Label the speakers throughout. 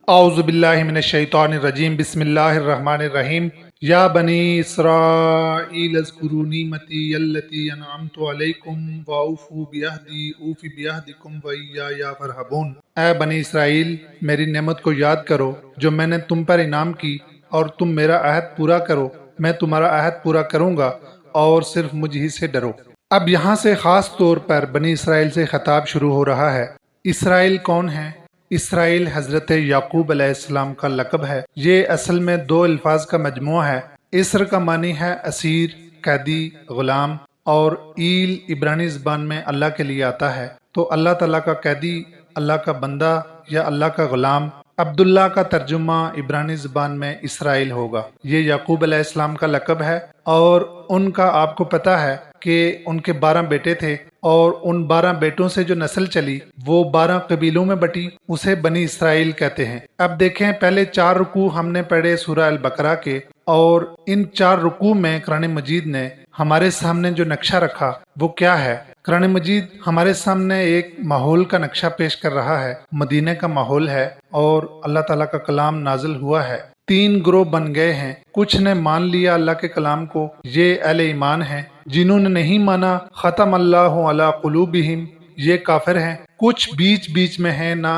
Speaker 1: اعوذ باللہ من الشیطان الرجیم بسم اللہ الرحمن الرحیم یا بنی اسرائیل اذکروا نعمتی التی انعمت علیکم واوفوا بعہدی اوف بعہدکم وایای فارہبون۔ اے بنی اسرائیل، میری نعمت کو یاد کرو جو میں نے تم پر انعام کی، اور تم میرا عہد پورا کرو، میں تمہارا عہد پورا کروں گا، اور صرف مجھ ہی سے ڈرو۔ اب یہاں سے خاص طور پر بنی اسرائیل سے خطاب شروع ہو رہا ہے۔ اسرائیل کون ہیں؟ اسرائیل حضرت یعقوب علیہ السلام کا لقب ہے۔ یہ اصل میں دو الفاظ کا مجموعہ ہے۔ اسر کا معنی ہے اسیر، قیدی، غلام، اور ایل عبرانی زبان میں اللہ کے لیے آتا ہے، تو اللہ تعالیٰ کا قیدی، اللہ کا بندہ یا اللہ کا غلام۔ عبداللہ کا ترجمہ عبرانی زبان میں اسرائیل ہوگا۔ یہ یعقوب علیہ السلام کا لقب ہے، اور ان کا آپ کو پتہ ہے کہ ان کے 12 بیٹے تھے، اور ان 12 بیٹوں سے جو نسل چلی وہ 12 قبیلوں میں بٹی، اسے بنی اسرائیل کہتے ہیں۔ اب دیکھیں، پہلے 4 رکوع ہم نے پڑھے سورہ البقرہ کے، اور ان 4 رکوع میں قرآن مجید نے ہمارے سامنے جو نقشہ رکھا وہ کیا ہے؟ قرآن مجید ہمارے سامنے ایک ماحول کا نقشہ پیش کر رہا ہے۔ مدینے کا ماحول ہے، اور اللہ تعالیٰ کا کلام نازل ہوا ہے۔ 3 گروہ بن گئے ہیں۔ کچھ نے مان لیا اللہ کے کلام کو، یہ اہل ایمان ہیں۔ جنہوں نے نہیں مانا، ختم اللہ علی قلوبہم، یہ کافر ہیں۔ کچھ بیچ بیچ میں ہیں، نہ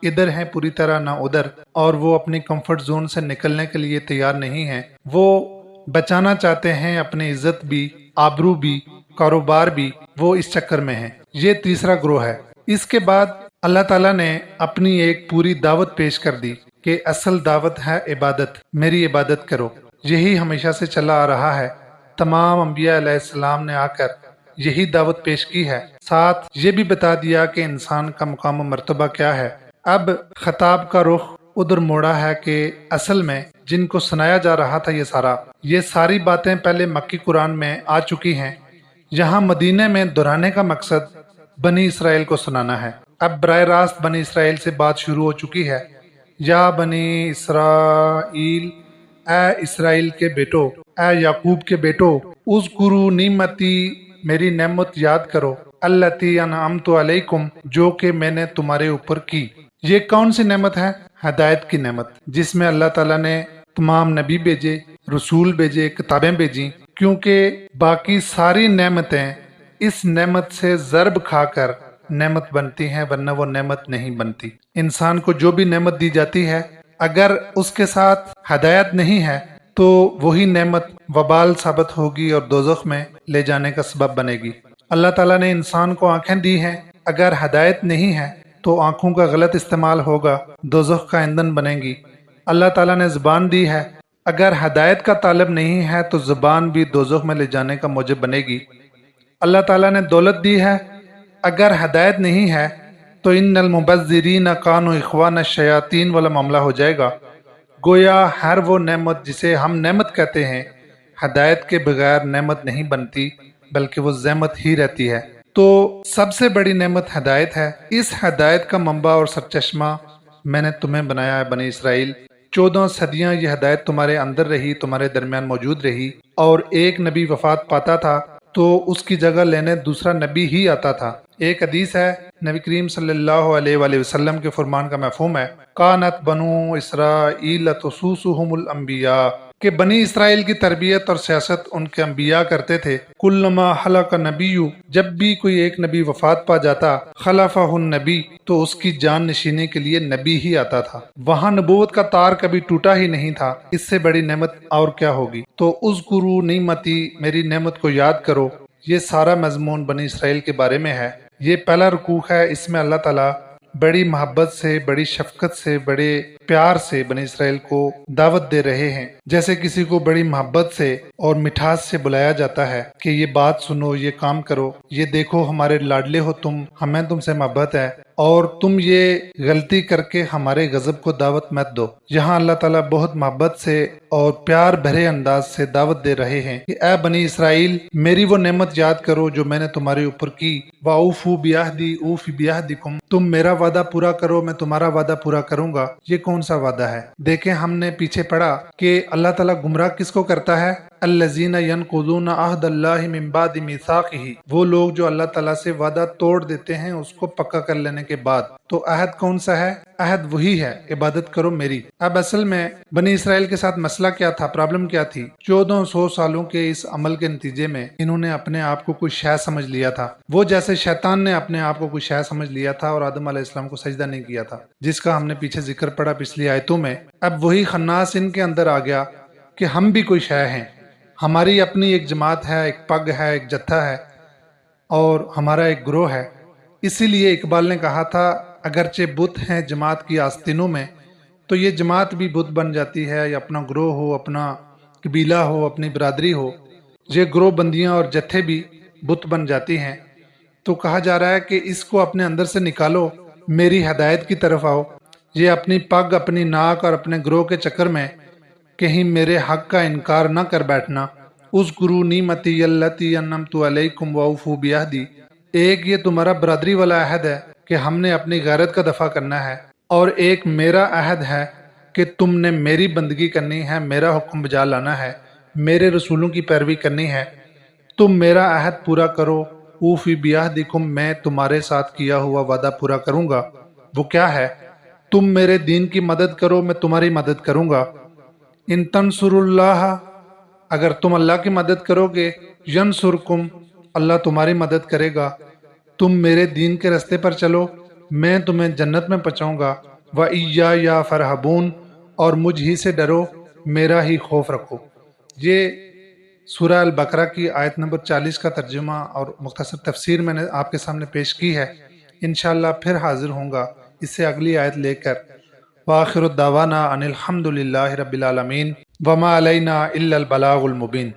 Speaker 1: ادھر ہیں پوری طرح نہ ادھر، اور وہ اپنی کمفرٹ زون سے نکلنے کے لیے تیار نہیں ہیں۔ وہ بچانا چاہتے ہیں اپنی عزت بھی، آبرو بھی، کاروبار بھی، وہ اس چکر میں ہیں۔ یہ تیسرا گروہ ہے۔ اس کے بعد اللہ تعالیٰ نے اپنی ایک پوری دعوت پیش کر دی کہ اصل دعوت ہے عبادت، میری عبادت کرو۔ یہی ہمیشہ سے چلا آ رہا ہے۔ تمام انبیاء علیہ السلام نے آ کر یہی دعوت پیش کی ہے، ساتھ یہ بھی بتا دیا کہ انسان کا مقام و مرتبہ کیا ہے۔ اب خطاب کا رخ ادھر موڑا ہے کہ اصل میں جن کو سنایا جا رہا تھا یہ ساری باتیں پہلے مکی قرآن میں آ چکی ہیں۔ یہاں مدینے میں دہرانے کا مقصد بنی اسرائیل کو سنانا ہے۔ اب براہ راست بنی اسرائیل سے بات شروع ہو چکی ہے۔ یا بنی اسرائیل، اے اسرائیل کے بیٹو، اے یعقوب کے بیٹو، اذکروا نعمتی، میری نعمت یاد کرو، التی انعمت علیکم، جو کہ میں نے تمہارے اوپر کی۔ یہ کون سی نعمت ہے؟ ہدایت کی نعمت، جس میں اللہ تعالیٰ نے تمام نبی بھیجے، رسول بھیجے، کتابیں بھیجیں، کیونکہ باقی ساری نعمتیں اس نعمت سے ضرب کھا کر نعمت بنتی ہیں، ورنہ وہ نعمت نہیں بنتی۔ انسان کو جو بھی نعمت دی جاتی ہے، اگر اس کے ساتھ ہدایت نہیں ہے تو وہی نعمت وبال ثابت ہوگی اور دوزخ میں لے جانے کا سبب بنے گی۔ اللہ تعالیٰ نے انسان کو آنکھیں دی ہیں، اگر ہدایت نہیں ہے تو آنکھوں کا غلط استعمال ہوگا، دوزخ کا ایندھن بنے گی۔ اللہ تعالیٰ نے زبان دی ہے، اگر ہدایت کا طالب نہیں ہے تو زبان بھی دوزخ میں لے جانے کا موجب بنے گی۔ اللہ تعالیٰ نے دولت دی ہے، اگر ہدایت نہیں ہے تو ان المبذرین کانوا اخوان الشیاطین والا معاملہ ہو جائے گا۔ گویا ہر وہ نعمت جسے ہم نعمت کہتے ہیں، ہدایت کے بغیر نعمت نہیں بنتی، بلکہ وہ زحمت ہی رہتی ہے۔ تو سب سے بڑی نعمت ہدایت ہے۔ اس ہدایت کا منبع اور سرچشمہ میں نے تمہیں بنایا ہے بنی اسرائیل۔ 14 صدیاں یہ ہدایت تمہارے اندر رہی، تمہارے درمیان موجود رہی، اور ایک نبی وفات پاتا تھا تو اس کی جگہ لینے دوسرا نبی ہی آتا تھا۔ ایک حدیث ہے، نبی کریم صلی اللہ علیہ وآلہ وسلم کے فرمان کا مفہوم ہے، کانت بنو اسرائیل تسوسہم الانبیاء، کہ بنی اسرائیل کی تربیت اور سیاست ان کے انبیاء کرتے تھے۔ کلما حلق نبی، جب بھی کوئی ایک نبی وفات پا جاتا، خلفہ النبی، تو اس کی جان نشینے کے لیے نبی ہی آتا تھا۔ وہاں نبوت کا تار کبھی ٹوٹا ہی نہیں تھا۔ اس سے بڑی نعمت اور کیا ہوگی؟ تو اذکروا نعمتی، میری نعمت کو یاد کرو۔ یہ سارا مضمون بنی اسرائیل کے بارے میں ہے۔ یہ پہلا رکوع ہے، اس میں اللہ تعالیٰ بڑی محبت سے، بڑی شفقت سے، بڑے پیار سے بنی اسرائیل کو دعوت دے رہے ہیں، جیسے کسی کو بڑی محبت سے اور مٹھاس سے بلایا جاتا ہے کہ یہ بات سنو، یہ کام کرو، یہ دیکھو ہمارے لاڈلے ہو تم، ہمیں تم سے محبت ہے، اور تم یہ غلطی کر کے ہمارے غضب کو دعوت مت دو۔ یہاں اللہ تعالیٰ بہت محبت سے اور پیار بھرے انداز سے دعوت دے رہے ہیں کہ اے بنی اسرائیل، میری وہ نعمت یاد کرو جو میں نے تمہارے اوپر کی۔ وَأَوْفُوا بِعَهْدِي أُوفِ بِعَهْدِكُمْ، تم میرا وعدہ پورا کرو، میں تمہارا وعدہ پورا کروں گا۔ یہ کون سا وعدہ ہے؟ دیکھیں، ہم نے پیچھے پڑھا کہ اللہ تعالیٰ گمراہ کس کو کرتا ہے؟ الذین ینقضون عہد اللہ من بعد میثاقہ، وہ لوگ جو اللہ تعالیٰ سے وعدہ توڑ دیتے ہیں اس کو پکا کر لینے کے بعد۔ تو عہد کون سا ہے؟ عہد وہی ہے، عبادت کرو میری۔ اب اصل میں بنی اسرائیل کے ساتھ مسئلہ کیا تھا، پرابلم کیا تھی؟ 1400 سالوں کے اس عمل کے نتیجے میں انہوں نے اپنے آپ کو کوئی شے سمجھ لیا تھا، وہ جیسے شیطان نے اپنے آپ کو کوئی شے سمجھ لیا تھا اور آدم علیہ السلام کو سجدہ نہیں کیا تھا، جس کا ہم نے پیچھے ذکر پڑھا پچھلی آیتوں میں۔ اب وہی خناس ان کے اندر آ گیا کہ ہم بھی کوئی شے ہیں، ہماری اپنی ایک جماعت ہے، ایک پگ ہے، ایک جتھا ہے اور ہمارا ایک گروہ ہے۔ اسی لیے اقبال نے کہا تھا اگرچہ بت ہیں جماعت کی آستینوں میں، تو یہ جماعت بھی بت بن جاتی ہے، یا اپنا گروہ ہو، اپنا قبیلہ ہو، اپنی برادری ہو، یہ گروہ بندیاں اور جتھے بھی بت بن جاتی ہیں۔ تو کہا جا رہا ہے کہ اس کو اپنے اندر سے نکالو، میری ہدایت کی طرف آؤ۔ یہ اپنی پگ، اپنی ناک اور اپنے گروہ کے چکر میں کہیں میرے حق کا انکار نہ کر بیٹھنا۔ اذکروا نعمتی التی انعمت علیکم واوفوا بعہدی، ایک یہ تمہارا برادری والا عہد ہے کہ ہم نے اپنی غیرت کا دفاع کرنا ہے، اور ایک میرا عہد ہے کہ تم نے میری بندگی کرنی ہے، میرا حکم بجا لانا ہے، میرے رسولوں کی پیروی کرنی ہے۔ تم میرا عہد پورا کرو، اوفی بعہدکم، میں تمہارے ساتھ کیا ہوا وعدہ پورا کروں گا۔ وہ کیا ہے؟ تم میرے دین کی مدد کرو، میں تمہاری مدد کروں گا۔ ان تنصر اللہ، اگر تم اللہ کی مدد کرو گے، ینصرکم، اللہ تمہاری مدد کرے گا۔ تم میرے دین کے رستے پر چلو، میں تمہیں جنت میں پہنچاؤں گا۔ وَإِيَّايَ فَارْهَبُونَ، اور مجھ ہی سے ڈرو، میرا ہی خوف رکھو۔ یہ سورہ البقرہ کی آیت نمبر 40 کا ترجمہ اور مختصر تفسیر میں نے آپ کے سامنے پیش کی ہے۔ انشاءاللہ پھر حاضر ہوں گا اس سے اگلی آیت لے کر۔ وآخر الدعوانا ان الحمد للہ رب العالمین وما علینا الا البلاغ المبین۔